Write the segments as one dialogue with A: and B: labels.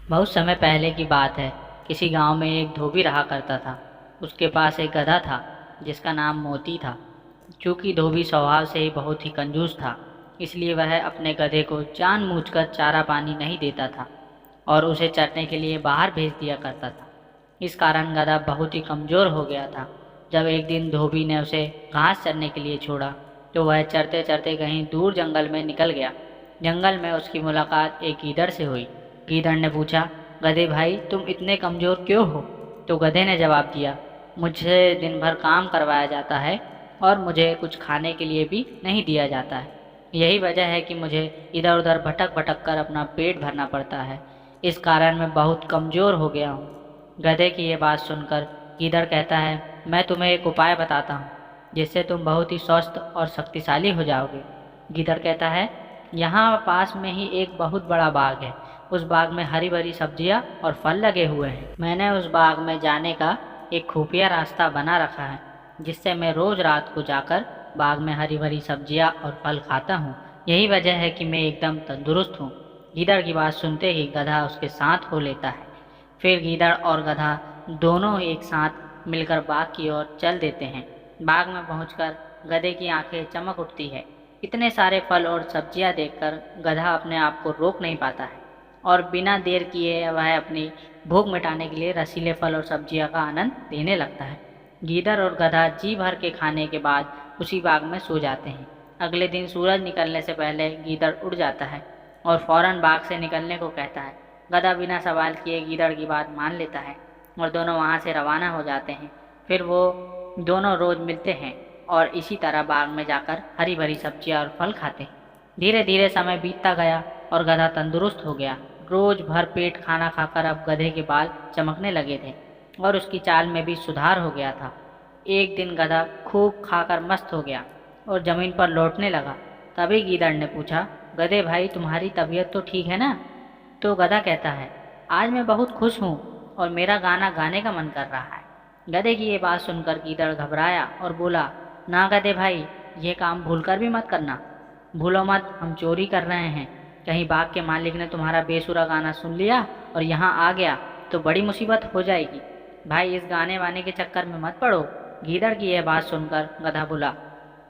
A: बहुत समय पहले की बात है। किसी गांव में एक धोबी रहा करता था। उसके पास एक गधा था जिसका नाम मोती था। चूंकि धोबी स्वभाव से ही बहुत ही कंजूस था, इसलिए वह अपने गधे को जानबूझकर चारा पानी नहीं देता था और उसे चरने के लिए बाहर भेज दिया करता था। इस कारण गधा बहुत ही कमज़ोर हो गया था। जब एक दिन धोबी ने उसे घास चरने के लिए छोड़ा तो वह चरते चरते कहीं दूर जंगल में निकल गया। जंगल में उसकी मुलाकात एक गीदड़ से हुई। गीदड़ ने पूछा, गधे भाई तुम इतने कमज़ोर क्यों हो? तो गधे ने जवाब दिया, मुझसे दिन भर काम करवाया जाता है और मुझे कुछ खाने के लिए भी नहीं दिया जाता है। यही वजह है कि मुझे इधर उधर भटक भटक कर अपना पेट भरना पड़ता है। इस कारण मैं बहुत कमज़ोर हो गया हूँ। गधे की ये बात सुनकर गीदड़ कहता है, मैं तुम्हें एक उपाय बताता हूँ जिससे तुम बहुत ही स्वस्थ और शक्तिशाली हो जाओगे। गीदड़ कहता है, यहाँ पास में ही एक बहुत बड़ा बाग है। उस बाग में हरी भरी सब्जियाँ और फल लगे हुए हैं। मैंने उस बाग में जाने का एक खुफिया रास्ता बना रखा है जिससे मैं रोज़ रात को जाकर बाग में हरी भरी सब्जियाँ और फल खाता हूँ। यही वजह है कि मैं एकदम तंदुरुस्त हूँ। गीदड़ की बात सुनते ही गधा उसके साथ हो लेता है। फिर गीदड़ और गधा दोनों एक साथ मिलकर बाग की ओर चल देते हैं। बाग में पहुंचकर गधे की आंखें चमक उठती है। इतने सारे फल और सब्जियां देखकर गधा अपने आप को रोक नहीं पाता है और बिना देर किए वह अपनी भूख मिटाने के लिए रसीले फल और सब्जियां का आनंद लेने लगता है। गीदड़ और गधा जी भर के खाने के बाद उसी बाग में सो जाते हैं। अगले दिन सूरज निकलने से पहले गीदड़ उड़ जाता है और फौरन बाग से निकलने को कहता है। गधा बिना सवाल किए गीदड़ की बात मान लेता है और दोनों वहाँ से रवाना हो जाते हैं। फिर वो दोनों रोज मिलते हैं और इसी तरह बाग में जाकर हरी भरी सब्जियां और फल खाते हैं। धीरे धीरे समय बीतता गया और गधा तंदुरुस्त हो गया। रोज भर पेट खाना खाकर अब गधे के बाल चमकने लगे थे और उसकी चाल में भी सुधार हो गया था। एक दिन गधा खूब खाकर मस्त हो गया और जमीन पर लौटने लगा। तभी गीदड़ ने पूछा, गधे भाई तुम्हारी तबीयत तो ठीक है ना? तो गधा कहता है, आज मैं बहुत खुश हूँ और मेरा गाना गाने का मन कर रहा है। गधे की ये बात सुनकर गीदड़ घबराया और बोला, ना गधे भाई, ये काम भूलकर भी मत करना। भूलो मत, हम चोरी कर रहे हैं। कहीं बाग के मालिक ने तुम्हारा बेसुरा गाना सुन लिया और यहाँ आ गया तो बड़ी मुसीबत हो जाएगी। भाई इस गाने वाने के चक्कर में मत पड़ो। गीदड़ की यह बात सुनकर गधा बोला,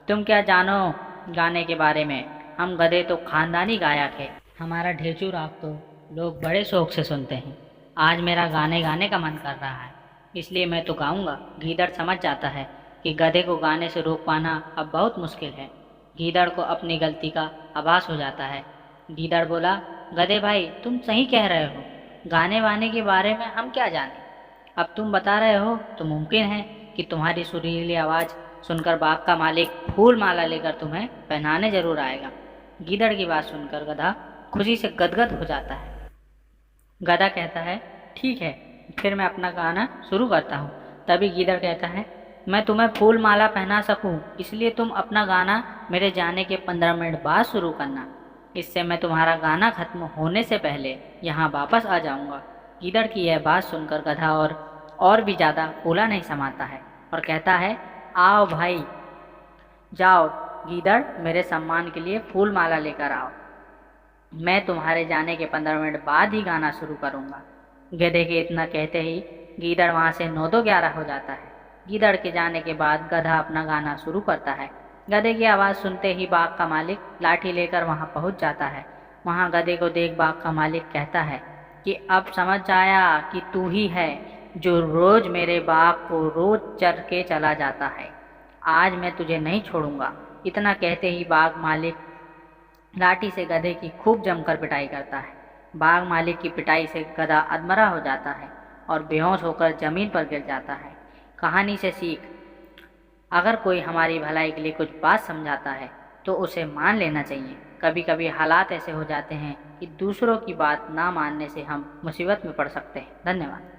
A: तुम क्या जानो गाने के बारे में? हम गधे तो खानदानी गायक है। हमारा ढेंचू राग तो लोग बड़े शौक से सुनते हैं। आज मेरा गाने गाने का मन कर रहा है, इसलिए मैं तो गाऊंगा। गीदड़ समझ जाता है कि गधे को गाने से रोक पाना अब बहुत मुश्किल है। गीदड़ को अपनी गलती का आभास हो जाता है। गीदड़ बोला, गधे भाई तुम सही कह रहे हो। गाने वाने के बारे में हम क्या जाने। अब तुम बता रहे हो तो मुमकिन है कि तुम्हारी सुरीली आवाज़ सुनकर बाग का मालिक फूल माला लेकर तुम्हें पहनाने जरूर आएगा। गीदड़ की बात सुनकर गधा खुशी से गदगद हो जाता है। गधा कहता है, ठीक है, फिर मैं अपना गाना शुरू करता हूँ। तभी गीदड़ कहता है, मैं तुम्हें फूल माला पहना सकूँ, इसलिए तुम अपना गाना मेरे जाने के 15 मिनट बाद शुरू करना। इससे मैं तुम्हारा गाना खत्म होने से पहले यहाँ वापस आ जाऊँगा। गीदड़ की यह बात सुनकर गधा और भी ज़्यादा फूला नहीं समाता है और कहता है, आओ भाई, जाओ गीदड़, मेरे सम्मान के लिए फूल माला लेकर आओ। मैं तुम्हारे जाने के 15 मिनट बाद ही गाना शुरू करूँगा। गधे के इतना कहते ही गीदड़ वहाँ से 9-11 हो जाता है। गीदड़ के जाने के बाद गधा अपना गाना शुरू करता है। गधे की आवाज़ सुनते ही बाग का मालिक लाठी लेकर वहाँ पहुँच जाता है। वहाँ गधे को देख बाग का मालिक कहता है कि अब समझ आया कि तू ही है जो रोज़ मेरे बाग को रोज़ चर के चला जाता है। आज मैं तुझे नहीं छोड़ूंगा। इतना कहते ही बाग मालिक लाठी से गधे की खूब जमकर पिटाई करता है। बाग मालिक की पिटाई से गधा अधमरा हो जाता है और बेहोश होकर जमीन पर गिर जाता है। कहानी से सीख, अगर कोई हमारी भलाई के लिए कुछ बात समझाता है तो उसे मान लेना चाहिए। कभी कभी हालात ऐसे हो जाते हैं कि दूसरों की बात ना मानने से हम मुसीबत में पड़ सकते हैं। धन्यवाद।